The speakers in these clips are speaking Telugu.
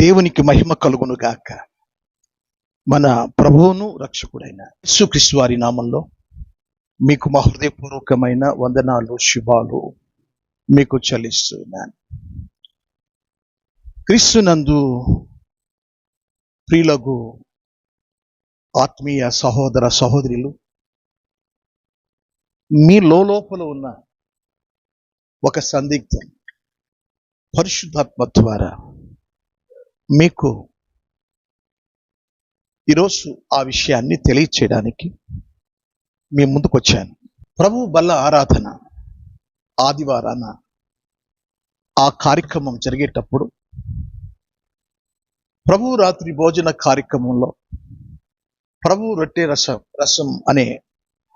దేవునికి మహిమ కలుగును గాక. మన ప్రభువును రక్షకుడైన యేసుక్రీస్తు వారి నామంలో మీకు మా హృదయపూర్వకమైన వందనాలు, శుభాలు మీకు చెల్లిస్తున్నాను. క్రీస్తునందు ప్రియులకు ఆత్మీయ సహోదర సహోదరులు, మీ లోపల ఉన్న ఒక సందిగ్ధం పరిశుద్ధాత్మ ద్వారా మీకు ఈరోజు ఆ విషయాన్ని తెలియచేయడానికి మీ ముందుకు వచ్చాను. ప్రభు బల్ల ఆరాధన ఆదివారాన ఆ కార్యక్రమం జరిగేటప్పుడు ప్రభు రాత్రి భోజన కార్యక్రమంలో ప్రభు రొట్టె రసం అనే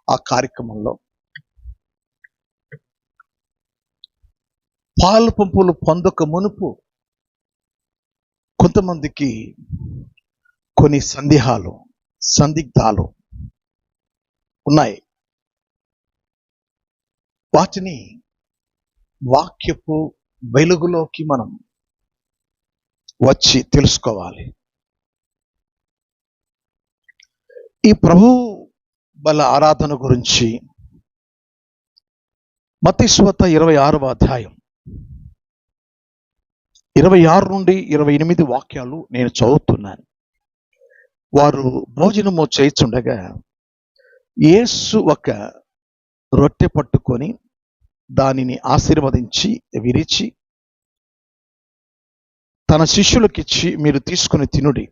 ఆ కార్యక్రమంలో పాలు పంపులు పొందక మునుపు కొంతమందికి కొన్ని సందిగ్ధాలు ఉన్నాయి. వాటిని వాక్యపు వెలుగులోకి మనం వచ్చి తెలుసుకోవాలి. ఈ ప్రభు బల ఆరాధన గురించి మత్తయి సువార్త 26వ అధ్యాయం 26 నుండి 28 వాక్యాలు నేను చదువుతున్నాను. వారు భోజనము చేయుచుండగా యేసు ఒక రొట్టె పట్టుకొని దానిని ఆశీర్వదించి విరిచి తన శిష్యులకిచ్చి, మీరు తీసుకుని తినుడి,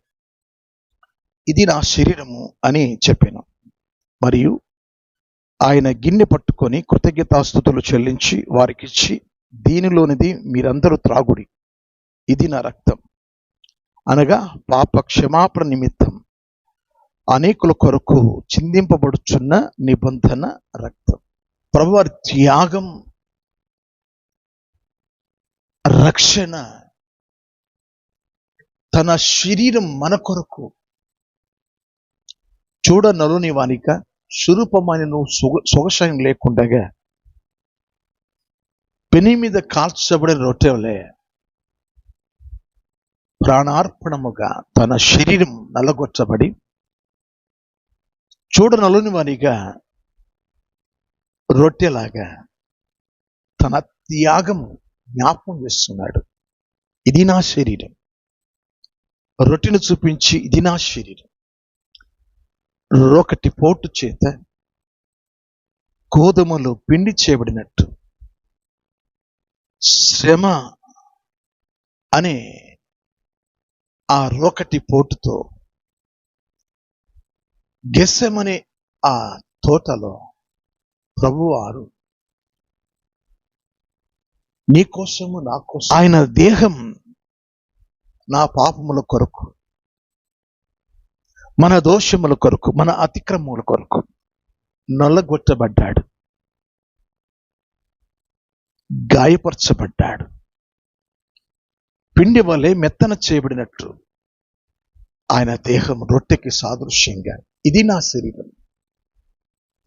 ఇది నా శరీరము అని చెప్పాను. మరియు ఆయన గిన్నె పట్టుకొని కృతజ్ఞతాస్తుతులు చెల్లించి వారికిచ్చి, దీనిలోనిది మీరందరూ త్రాగుడి, ఇది నా రక్తం, అనగా పాప క్షమాపణ నిమిత్తం అనేకుల కొరకు చిందింపబడుచున్న నిబంధన రక్తం. ప్రభువారి త్యాగం, రక్షణ, తన శరీరం మన కొరకు చూడనలుని వానిక స్వరూపమైన సొగసాయం లేకుండగా పెని మీద కాల్చబడిన రొట్టెలే ప్రాణార్పణముగా తన శరీరం నల్లగొచ్చబడి చూడనలుని వానిగా రొట్టెలాగా తన త్యాగం జ్ఞాపకం చేస్తున్నాడు. ఇది నా శరీరం. రొట్టెను చూపించి, ఇది నా శరీరం. ఒకటి పోటు చేత గోధుమలు పిండి చేయబడినట్టు శ్రమ అనే ఆ రోకటి పోటుతో గెస్సెమనే ఆ తోటలో ప్రభువారు నీ కోసము నా కోసం ఆయన దేహం నా పాపముల కొరకు, మన దోషముల కొరకు, మన అతిక్రమముల కొరకు నల్లగొట్టబడ్డాడు, గాయపరచబడ్డాడు. పిండి వలె మెత్తన చేయబడినట్టు ఆయన దేహం రొట్టెకి సాదృశ్యంగా, ఇది నా శరీరం,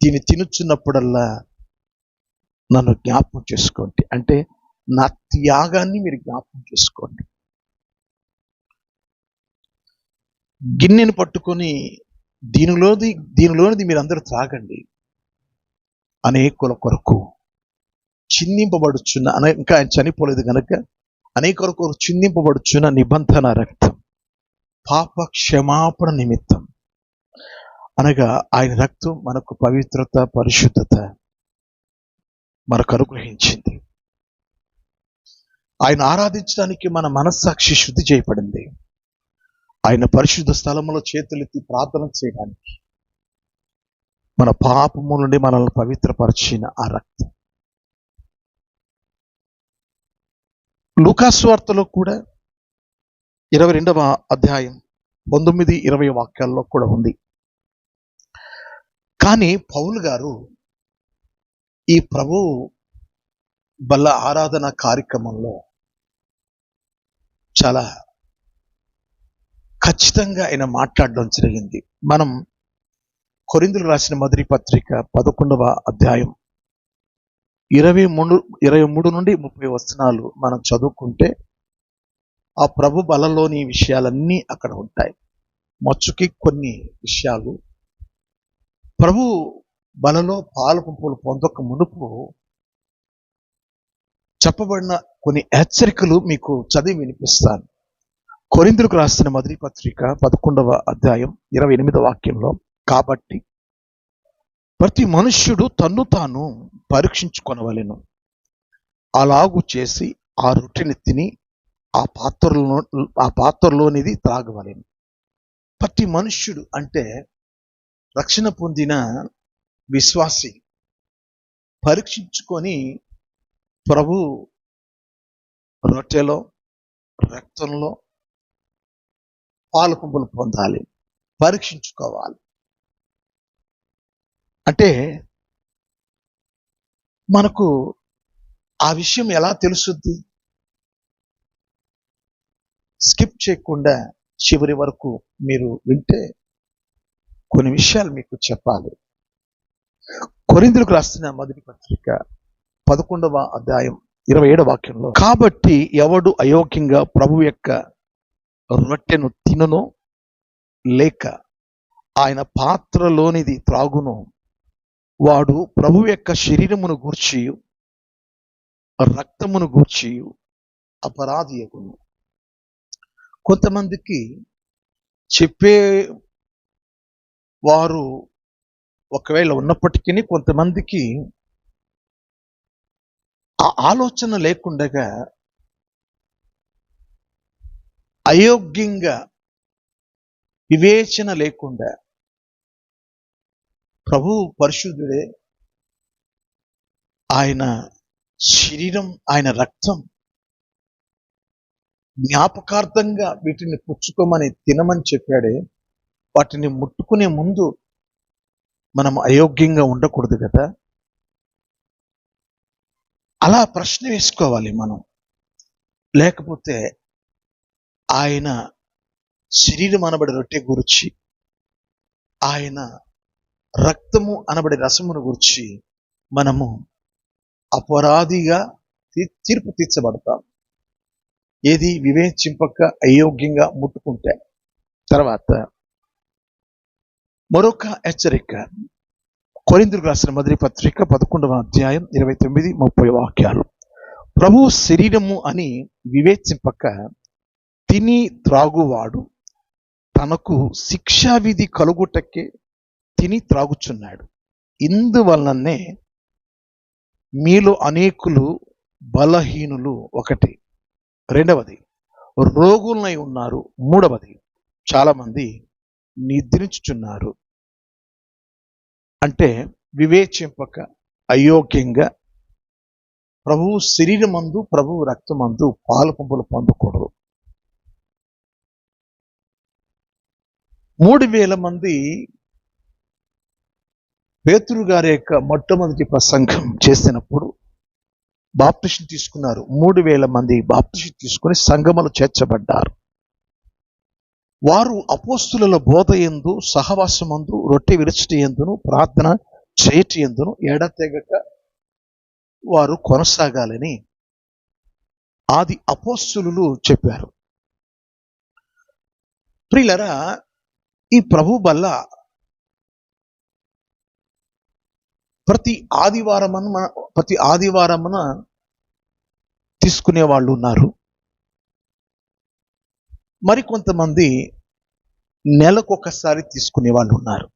దీన్ని తినుచున్నప్పుడల్లా నన్ను జ్ఞాపకం చేసుకోండి. అంటే నా త్యాగాన్ని మీరు జ్ఞాపకం చేసుకోండి. గిన్నెను పట్టుకొని దీనిలోనిది మీరందరూ త్రాగండి, అనేకుల కొరకు చిందింపబడుచున్న, ఇంకా ఆయన చనిపోలేదు కనుక అనేకుల కొరకు చిందింపబడుచున్న నిబంధన రక్తం, పాప క్షమాపణ నిమిత్తం. అనగా ఆయన రక్తం మనకు పవిత్రత, పరిశుద్ధత మనకు అనుగ్రహించింది. ఆయన ఆరాధించడానికి మన మనస్సాక్షి శుద్ధి చేయబడింది. ఆయన పరిశుద్ధ స్థలములో చేతులెత్తి ప్రార్థన చేయడానికి మన పాపము నుండి మనల్ని పవిత్రపరిచిన ఆ రక్తం. లూకా సువార్తలో కూడా 22వ అధ్యాయం 19-20 వాక్యాల్లో కూడా ఉంది. కానీ పౌలు గారు ఈ ప్రభు బల్ల ఆరాధన కార్యక్రమంలో చాలా ఖచ్చితంగా ఆయన మాట్లాడడం జరిగింది. మనం కొరింథీయులకు రాసిన మొదటి పత్రిక 11వ అధ్యాయం 23 నుండి 30 వచనాలు మనం చదువుకుంటే ఆ ప్రభు బలంలోని విషయాలన్నీ అక్కడ ఉంటాయి. మచ్చుకి కొన్ని విషయాలు ప్రభు బలలో పాలు పంపులు పొందక మునుపు చెప్పబడిన కొన్ని హెచ్చరికలు మీకు చదివి వినిపిస్తాను. కొరింథీయులకు రాసిన మొదటి పత్రిక 11వ అధ్యాయం 28వ వాక్యంలో, కాబట్టి ప్రతి మనుష్యుడు తన్ను తాను పరీక్షించుకొనవలెను, అలాగు చేసి ఆ రొట్టెని తిని ఆ పాత్రలోనిది త్రాగవలెను. ప్రతి మనుష్యుడు అంటే రక్షణ పొందిన విశ్వాసి పరీక్షించుకొని ప్రభు రొట్టెలో రక్తంలో పాలు పంపులు పొందాలి, పరీక్షించుకోవాలి. అంటే మనకు ఆ విషయం ఎలా తెలుసుద్ది? స్కిప్ చేయకుండా చివరి వరకు మీరు వింటే కొన్ని విషయాలు మీకు చెప్పాలి. కొరింథీయులకు రాసిన మొదటి పత్రిక 11వ అధ్యాయం 27వ వాక్యంలో, కాబట్టి ఎవడు అయోగ్యంగా ప్రభు యొక్క రొట్టెను తినునో లేక ఆయన పాత్రలోనిది త్రాగునో వాడు ప్రభు యొక్క శరీరమును గూర్చి రక్తమును గూర్చి అపరాధియగును. కొంతమందికి చెప్పే వారు ఒకవేళ ఉన్నప్పటికీ కొంతమందికి ఆ ఆలోచన లేకుండగా అయోగ్యంగా వివేచన లేకుండా ప్రభు పరిశుద్ధుడే, ఆయన శరీరం ఆయన రక్తం జ్ఞాపకార్థంగా వీటిని పుచ్చుకోమని తినమని చెప్పాడే, వాటిని ముట్టుకునే ముందు మనం అయోగ్యంగా ఉండకూడదు కదా. అలా ప్రశ్న వేసుకోవాలి మనం. లేకపోతే ఆయన శరీరం అనబడే రొట్టె గురించి, ఆయన రక్తము అనబడే రసమును గురించి మనము అపరాధిగా తీర్పు తీర్చబడతాం. ఏది వివేచింపక అయోగ్యంగా ముట్టుకుంటే. తర్వాత మరొక హెచ్చరిక, కొరింథీయులకు రాసిన మొదటి పత్రిక 11వ అధ్యాయం 29-30 వాక్యాలు. ప్రభు శరీరము అని వివేచింపక తిని త్రాగువాడు తనకు శిక్షావిధి కలుగుటకే తిని త్రాగుచున్నాడు. ఇందువలననే మీలో అనేకులు బలహీనులు, ఒకటి. రెండవది, రోగులై ఉన్నారు. మూడవది, చాలా మంది నిద్రించుచున్నారు. అంటే వివేచింపక అయోగ్యంగా ప్రభువు శరీరమందు ప్రభువు రక్తమందు పాలు పంపులు పొందకూడదు. 3000 మంది పేతురు గారి యొక్క మొట్టమొదటి ప్రసంగం చేసినప్పుడు బాప్తిసం తీసుకున్నారు. 3000 మంది బాప్తిసం తీసుకుని సంఘములో చేర్చబడ్డారు. వారు అపోస్తుల బోధ యందు, సహవాసమందు, రొట్టె విరుచుట యందును, ప్రార్థన చేయట యందును ఎడతెగక వారు కొనసాగాలని ఆది అపోస్తులు చెప్పారు. ప్రియులారా, ఈ ప్రభు వల్ల ప్రతి ఆదివారమున తీసుకునే వాళ్ళు ఉన్నారు. మరికొంతమంది నెలకొకసారి తీసుకునే వాళ్ళు ఉన్నారు.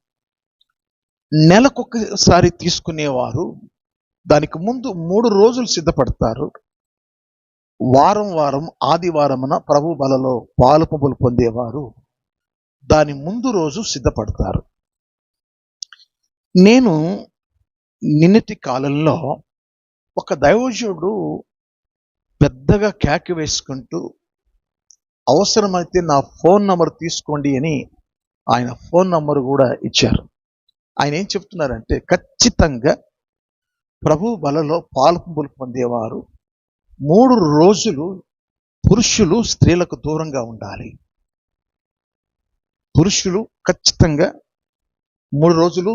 నెలకొకసారి తీసుకునేవారు దానికి ముందు 3 రోజులు సిద్ధపడతారు. వారం ఆదివారమున ప్రభు బలలో పాలు పంపులు పొందేవారు దాని ముందు రోజు సిద్ధపడతారు. నేను నిన్నటి కాలంలో ఒక దైవజనుడు పెద్దగా కేక వేసుకుంటూ, అవసరమైతే నా ఫోన్ నంబర్ తీసుకోండి అని ఆయన ఫోన్ నంబర్ కూడా ఇచ్చారు. ఆయన ఏం చెప్తున్నారంటే, ఖచ్చితంగా ప్రభు బలలో పాలు పంపులు పొందేవారు 3 రోజులు పురుషులు స్త్రీలకు దూరంగా ఉండాలి. పురుషులు ఖచ్చితంగా 3 రోజులు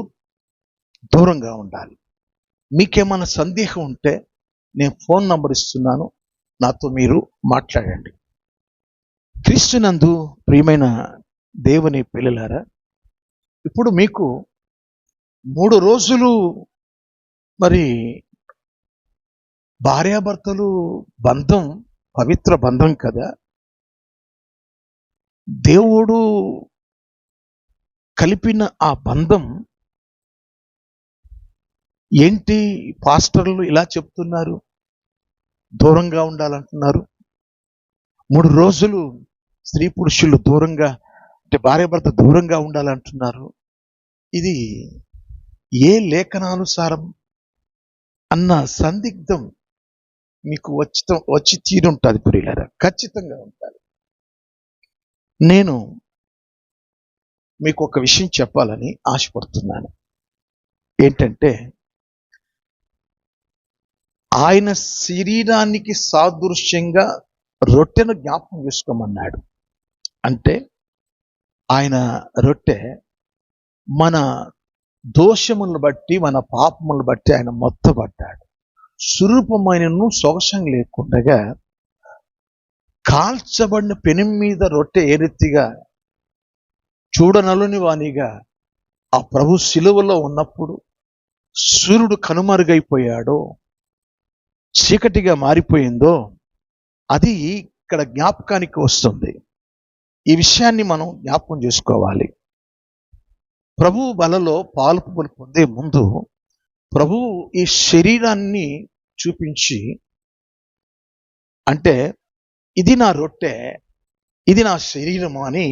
దూరంగా ఉండాలి. మీకేమైనా సందేహం ఉంటే నేను ఫోన్ నంబర్ ఇస్తున్నాను, నాతో మీరు మాట్లాడండి. క్రీస్తునందు ప్రియమైన దేవుని పిల్లలారా, ఇప్పుడు మీకు 3 రోజులు మరి భార్యాభర్తలు బంధం పవిత్ర బంధం కదా. దేవుడు కలిపిన ఆ బంధం ఏంటి? పాస్టర్లు ఇలా చెప్తున్నారు, దూరంగా ఉండాలంటున్నారు. 3 రోజులు స్త్రీ పురుషులు దూరంగా, అంటే భార్యాభర్త దూరంగా ఉండాలంటున్నారు. ఇది ఏ లేఖనానుసారం అన్న సందిగ్ధం మీకు వచ్చి తీరుంటుంది ప్రియులారా, ఖచ్చితంగా ఉంటుంది. నేను మీకు ఒక విషయం చెప్పాలని ఆశపడుతున్నాను. ఏంటంటే, ఆయన శరీరానికి సాదృశ్యంగా రొట్టెను జ్ఞాపకం చేసుకోమన్నాడు. అంటే ఆయన రొట్టె మన దోషములను బట్టి, మన పాపములను బట్టి ఆయన మొత్తపడ్డాడు. స్వరూపమైనను సొగసం లేకుండగా కాల్చబడిన పెనం మీద రొట్టె ఏ రీతిగా చూడనలుని వానిగా ఆ ప్రభు శిలువలో ఉన్నప్పుడు సూర్యుడు కనుమరుగైపోయాడో, చీకటిగా మారిపోయిందో, అది ఇక్కడ జ్ఞాపకానికి వస్తుంది. ఈ విషయాన్ని మనం జ్ఞాపకం చేసుకోవాలి. ప్రభు బలలో పాలు పంపులు పొందే ముందు ప్రభు ఈ శరీరాన్ని చూపించి, అంటే ఇది నా రొట్టె, ఇది నా శరీరము అని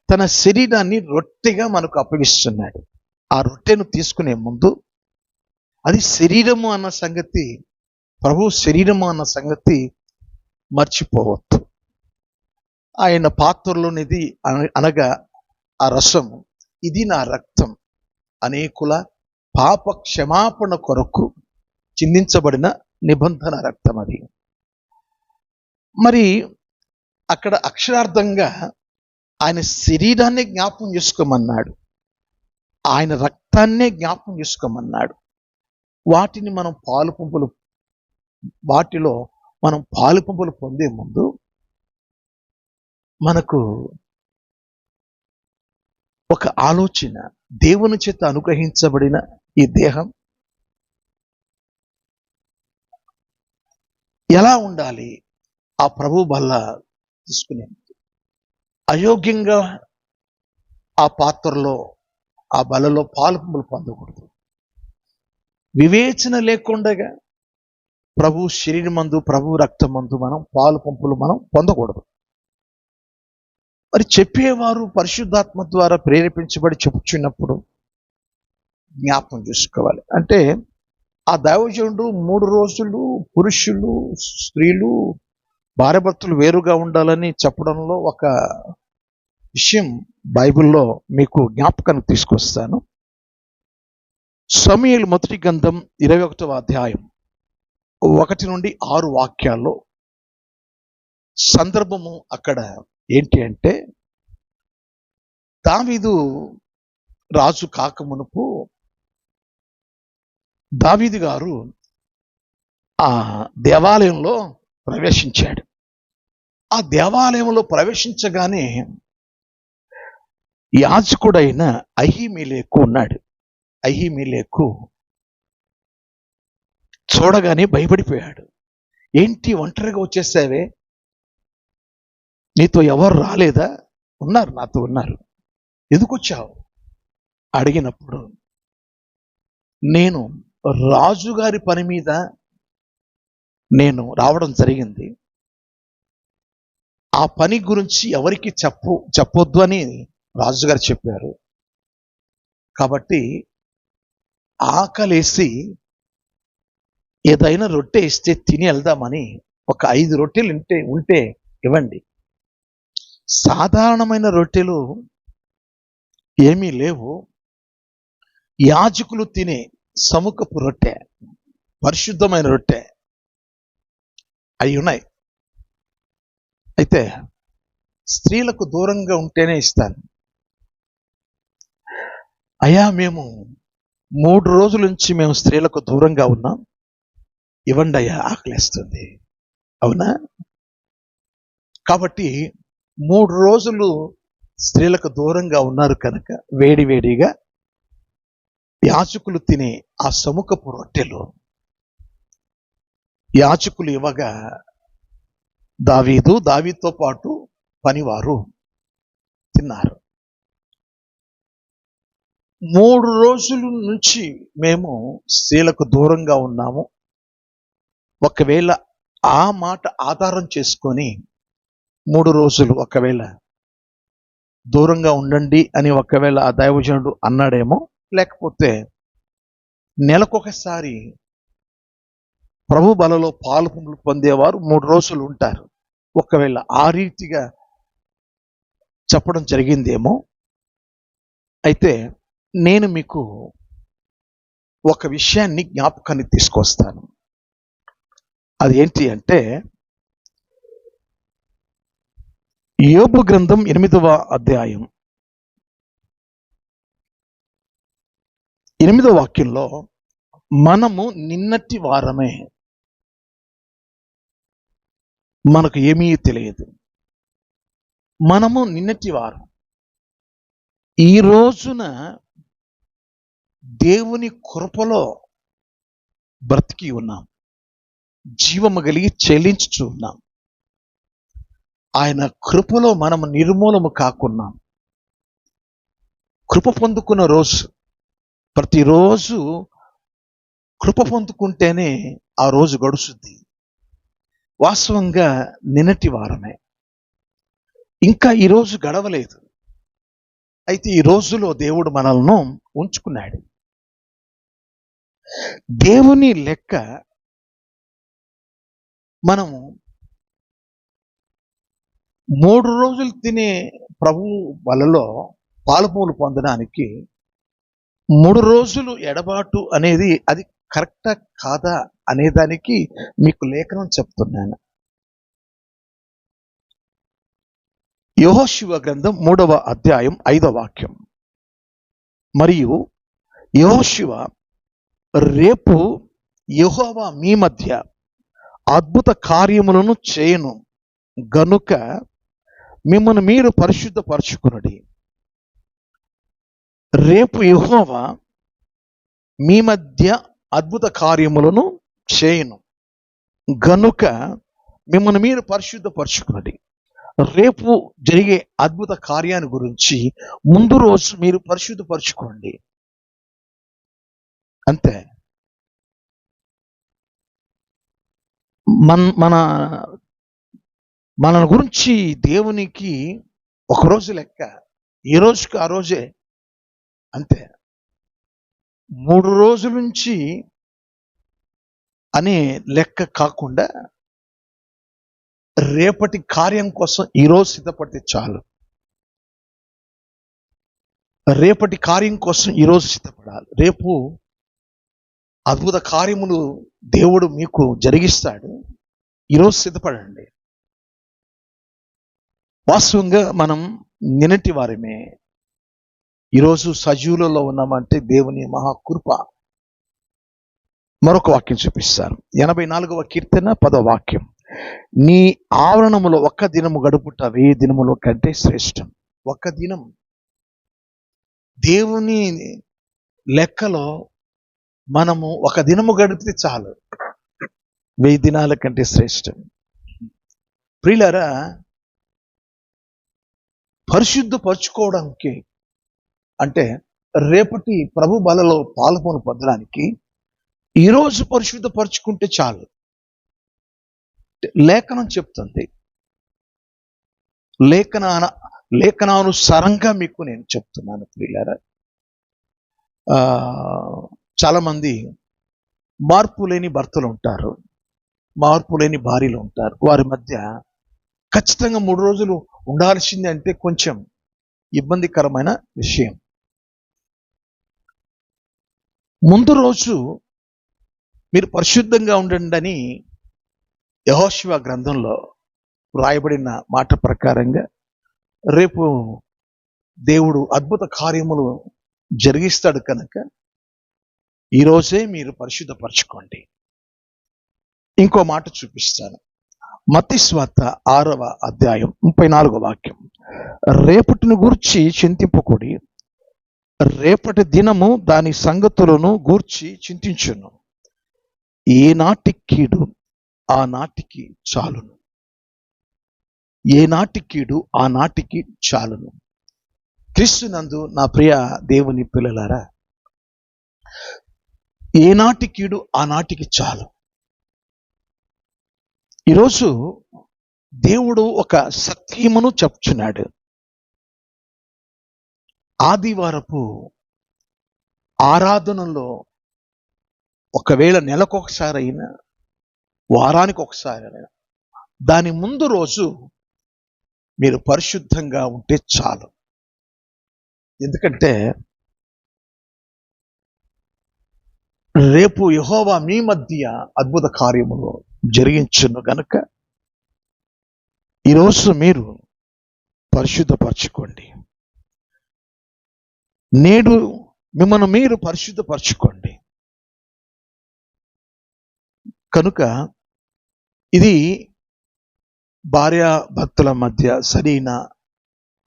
తన శరీరాన్ని రొట్టెగా మనకు అప్పగిస్తున్నాడు. ఆ రొట్టెను తీసుకునే ముందు అది శరీరము అన్న సంగతి, ప్రభు శరీరము అన్న సంగతి మర్చిపోవద్దు. ఆయన పాత్రలోనిది అనగా ఆ రసము, ఇది నా రక్తం, అనేకుల పాప క్షమాపణ కొరకు చిందించబడిన నిబంధన రక్తం అది. మరి అక్కడ అక్షరార్థంగా ఆయన శరీరాన్ని జ్ఞాపకం చేసుకోమన్నాడు, ఆయన రక్తాన్నే జ్ఞాపకం చేసుకోమన్నాడు. వాటిని మనం వాటిలో మనం పాలు పంపులు పొందే ముందు మనకు ఒక ఆలోచన, దేవుని చేత అనుగ్రహించబడిన ఈ దేహం ఎలా ఉండాలి? ఆ ప్రభు బల్ల తీసుకునే అయోగ్యంగా ఆ పాత్రలో, ఆ బలలో పాలు పంపులు పొందకూడదు. వివేచన లేకుండా ప్రభు శరీరమందు, ప్రభు రక్తమందు మనం పాలు పంపులు మనం పొందకూడదు. మరి చెప్పేవారు పరిశుద్ధాత్మ ద్వారా ప్రేరేపించబడి చెప్పుచున్నప్పుడు జ్ఞాపకం చేసుకోవాలి. అంటే ఆ దైవజనుడు 3 రోజులు పురుషులు, స్త్రీలు, భార్యాభర్తలు వేరుగా ఉండాలని చెప్పడంలో ఒక విషయం బైబిల్లో మీకు జ్ఞాపకానికి తీసుకొస్తాను. సమూయేలు మొదటి గ్రంథం 21వ అధ్యాయం 1 నుండి 6 వాక్యాల్లో సందర్భము అక్కడ ఏంటి అంటే, దావీదు రాజు కాకమునుపు దావీదు గారు ఆ దేవాలయంలో ప్రవేశించాడు. ఆ దేవాలయంలో ప్రవేశించగానే యాజకుడైన అహీమెలెకు ఉన్నాడు. అహీమెలెకు చూడగానే భయపడిపోయాడు. ఏంటి ఒంటరిగా వచ్చేసావే? నీతో ఎవరు రాలేదా? ఉన్నారు, నాతో ఉన్నారు. ఎందుకు వచ్చావు అడిగినప్పుడు, నేను రాజుగారి పని మీద నేను రావడం జరిగింది, ఆ పని గురించి ఎవరికి చెప్పొద్దు అని రాజుగారు చెప్పారు. కాబట్టి ఆకలేసి ఏదైనా రొట్టె ఇస్తే తిని వెళ్దామని ఒక 5 రొట్టెలు ఉంటే ఇవ్వండి. సాధారణమైన రొట్టెలు ఏమీ లేవు, యాజకులు తినే సముఖపు రొట్టె, పరిశుద్ధమైన రొట్టె అవి ఉన్నాయి. అయితే స్త్రీలకు దూరంగా ఉంటేనే ఇస్తాను. అయ్యా, మేము 3 రోజుల నుంచి మేము స్త్రీలకు దూరంగా ఉన్నాం, ఇవ్వండి అయ్యా, ఆకలిస్తుంది. అవునా? కాబట్టి 3 రోజులు స్త్రీలకు దూరంగా ఉన్నారు కనుక వేడివేడిగా యాజకులు తినే ఆ సముఖపు రొట్టెలు యాజకులు ఇవ్వగా దావీదుతో పాటు పనివారు తిన్నారు. 3 రోజుల నుంచి మేము స్త్రీలకు దూరంగా ఉన్నాము. ఒకవేళ ఆ మాట ఆధారం చేసుకొని 3 రోజులు ఒకవేళ దూరంగా ఉండండి అని ఒకవేళ ఆ దైవజనుడు అన్నాడేమో, లేకపోతే నెలకొకసారి ప్రభు బలలో పాలు పొందేవారు 3 రోజులు ఉంటారు. ఒకవేళ ఆ రీతిగా చెప్పడం జరిగిందేమో. అయితే నేను మీకు ఒక విషయాన్ని జ్ఞాపకాన్ని తీసుకొస్తాను. అది ఏంటి అంటే, యోబు గ్రంథం 8వ అధ్యాయం 8వ వాక్యంలో, మనము నిన్నటి వారమే, మనకు ఏమీ తెలియదు, మనము నిన్నటి వారం, ఈ రోజున దేవుని కృపలో బ్రతికి ఉన్నాం, జీవము కలిగి చెల్లించుచు ఉన్నాం. ఆయన కృపలో మనము నిర్మూలము కాకున్నాం. కృప పొందుకున్న రోజు, ప్రతిరోజు కృప పొందుకుంటేనే ఆ రోజు గడుస్తుంది. వాస్తవంగా నిన్నటి వారమే, ఇంకా ఈరోజు గడవలేదు. అయితే ఈ రోజులో దేవుడు మనల్ని ఉంచుకున్నాడు. దేవుని లెక్క మనము 3 రోజులు తినే ప్రభు వలలో పాలుపూలు పొందడానికి 3 రోజులు ఎడబాటు అనేది అది కరెక్టా కాదా అనేదానికి మీకు లేఖనం చెప్తున్నాను. యెహోషువ గ్రంథం 3వ అధ్యాయం 5వ వాక్యం. మరియు యెహోషువ, రేపు యెహోవా మీ మధ్య అద్భుత కార్యములను చేయను గనుక మిమ్మల్ని మీరు పరిశుద్ధపరచుకునుడి. రేపు యెహోవా మీ మధ్య అద్భుత కార్యములను చేయను గనుక మిమ్మల్ని మీరు పరిశుద్ధపరచుకునుడి. రేపు జరిగే అద్భుత కార్యాన్ని గురించి ముందు రోజు మీరు పరిశుద్ధపరచుకోండి. అంతే. మన గురించి దేవునికి ఒకరోజు లెక్క, ఈ రోజుకి ఆ రోజే. అంతే. 3 రోజుల నుంచి అనే లెక్క కాకుండా రేపటి కార్యం కోసం ఈరోజు సిద్ధపడితే చాలు. రేపటి కార్యం కోసం ఈరోజు సిద్ధపడాలి. రేపు అద్భుత కార్యములు దేవుడు మీకు జరిగిస్తాడు. ఈరోజు సిద్ధపడండి. వాస్తవంగా మనం నిన్నటి వారమే, ఈరోజు సజీవులలో ఉన్నామంటే దేవుని మహాకృప. మరొక వాక్యం చూపిస్తాను. 84వ కీర్తన 10వ వాక్యం. నీ ఆవరణములో ఒక్క దినము గడుపుట 1000 దినముల కంటే శ్రేష్టం. ఒక్క దినం దేవుని లెక్కలో మనము ఒక దినము గడిపితే చాలు, 1000 దినాల కంటే శ్రేష్టం. ప్రియులారా, పరిశుద్ధపరచుకోవడానికి అంటే రేపటి ప్రభు బలలో పాలుపోను పొందడానికి ఈరోజు పరిశుద్ధపరచుకుంటే చాలు. లేఖనం చెప్తుంది. లేఖనానుసారంగా మీకు నేను చెప్తున్నాను ప్రియులారా. చాలా మంది మార్పు లేని భర్తలు ఉంటారు, మార్పు లేని భార్యలు ఉంటారు. వారి మధ్య ఖచ్చితంగా 3 రోజులు ఉండాల్సింది అంటే కొంచెం ఇబ్బందికరమైన విషయం. ముందు రోజు మీరు పరిశుద్ధంగా ఉండండి అని యెహోషువ గ్రంథంలో రాయబడిన మాట ప్రకారంగా రేపు దేవుడు అద్భుత కార్యములు జరిగిస్తాడు కనుక ఈరోజే మీరు పరిశుద్ధపరచుకోండి. ఇంకో మాట చూపిస్తాను. మత్తయి సువార్త 6వ అధ్యాయం 34వ వాక్యం. రేపటిని గూర్చి చింతింపకుడి, రేపటి దినము దాని సంగతులను గూర్చి చింతించును. ఏనాటి కీడు ఆ నాటికి చాలును. ఏనాటి కీడు ఆ నాటికి చాలును. క్రీస్తునందు నా ప్రియ దేవుని పిల్లలారా, ఏనాటి కీడు ఆనాటికి చాలు. ఈరోజు దేవుడు ఒక సత్యమును చెప్తున్నాడు. ఆదివారపు ఆరాధనలో ఒకవేళ నెలకొకసారి అయినా, వారానికి ఒకసారి అయినా, దాని ముందు రోజు మీరు పరిశుద్ధంగా ఉంటే చాలు. ఎందుకంటే రేపు యెహోవా మీ మధ్య అద్భుత కార్యములు జరిగించును గనుక ఈరోజు మీరు పరిశుద్ధపరచుకోండి. నేడు మిమ్మల్ని మీరు పరిశుద్ధపరచుకోండి. కనుక ఇది భార్య భర్తల మధ్య సరైన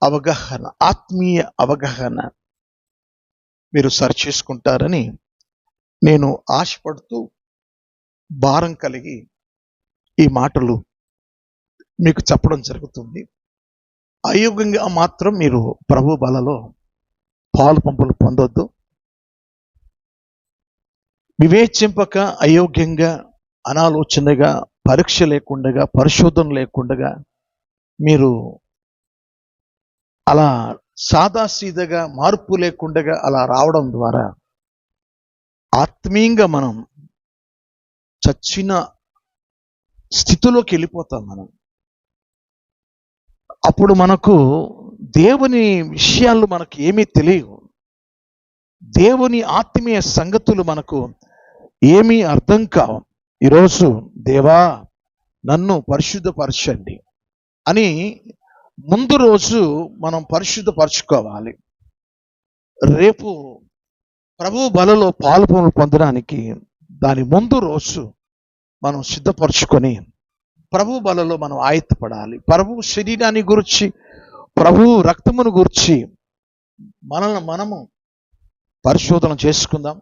అవగాహన, ఆత్మీయ అవగాహన మీరు సరిచేసుకుంటారని నేను ఆశపడుతూ, భారం కలిగి ఈ మాటలు మీకు చెప్పడం జరుగుతుంది. అయోగ్యంగా మాత్రం మీరు ప్రభు బలలో పాలు పంపులు పొందొద్దు. వివేచింపక అయోగ్యంగా, అనాలోచనగా, పరీక్ష లేకుండా, పరిశోధన లేకుండా మీరు అలా సాదాసీదగా, మార్పు లేకుండా అలా రావడం ద్వారా ఆత్మీయంగా మనం చచ్చిన స్థితిలోకి వెళ్ళిపోతాం. అప్పుడు మనకు దేవుని విషయాలు మనకు ఏమీ తెలియవు. దేవుని ఆత్మీయ సంగతులు మనకు ఏమీ అర్థం కావు. ఈరోజు దేవా నన్ను పరిశుద్ధపరచండి అని ముందు రోజు మనం పరిశుద్ధపరచుకోవాలి. రేపు ప్రభు బలలో పాలు పొందడానికి దాని ముందు రోజు మనం సిద్ధపరచుకొని ప్రభు బలలో మనం ఆయత్తపడాలి. ప్రభు శరీరాన్ని గురించి, ప్రభు రక్తమును గురించి మనము పరిశోధన చేసుకుందాం,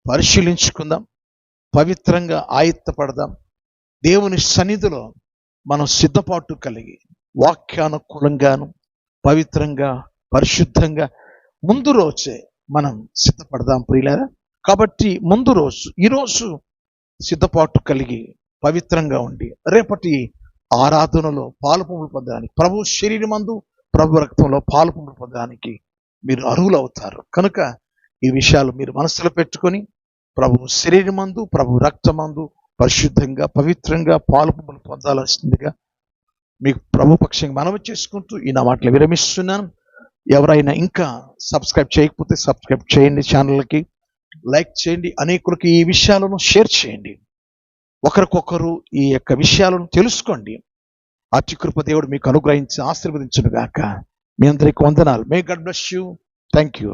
పరిశీలించుకుందాం, పవిత్రంగా ఆయత్తపడదాం. దేవుని సన్నిధిలో మనం సిద్ధపాటు కలిగి వాక్యానుకూలంగాను పవిత్రంగా పరిశుద్ధంగా ముందు రోజే మనం సిద్ధపడదాం ప్రియులారా. కాబట్టి ముందు రోజు, ఈరోజు సిద్ధపాటు కలిగి పవిత్రంగా ఉండి రేపటి ఆరాధనలో పాలుపొంపులు పొందడానికి, ప్రభు శరీరమందు ప్రభు రక్తంలో పాలుపొంపులు పొందడానికి మీరు అర్హులు అవుతారు. కనుక ఈ విషయాలు మీరు మనసులో పెట్టుకొని ప్రభు శరీరమందు ప్రభు రక్తమందు పరిశుద్ధంగా పవిత్రంగా పాలుపొంపులు పొందాల్సిందిగా మీకు ప్రభు పక్షంగా మనవి చేసుకుంటూ ఈ నా మాటలు విరమిస్తున్నాను. ఎవరైనా ఇంకా సబ్స్క్రైబ్ చేయకపోతే సబ్స్క్రైబ్ చేయండి, ఛానల్కి లైక్ చేయండి, అనేకులకి ఈ విషయాలను షేర్ చేయండి. ఒకరికొకరు ఈ యొక్క విషయాలను తెలుసుకోండి. అతి కృప దేవుడు మీకు అనుగ్రహించి ఆశీర్వదించును గాక. మీ అందరికీ వందనాలు. May God bless you. Thank you.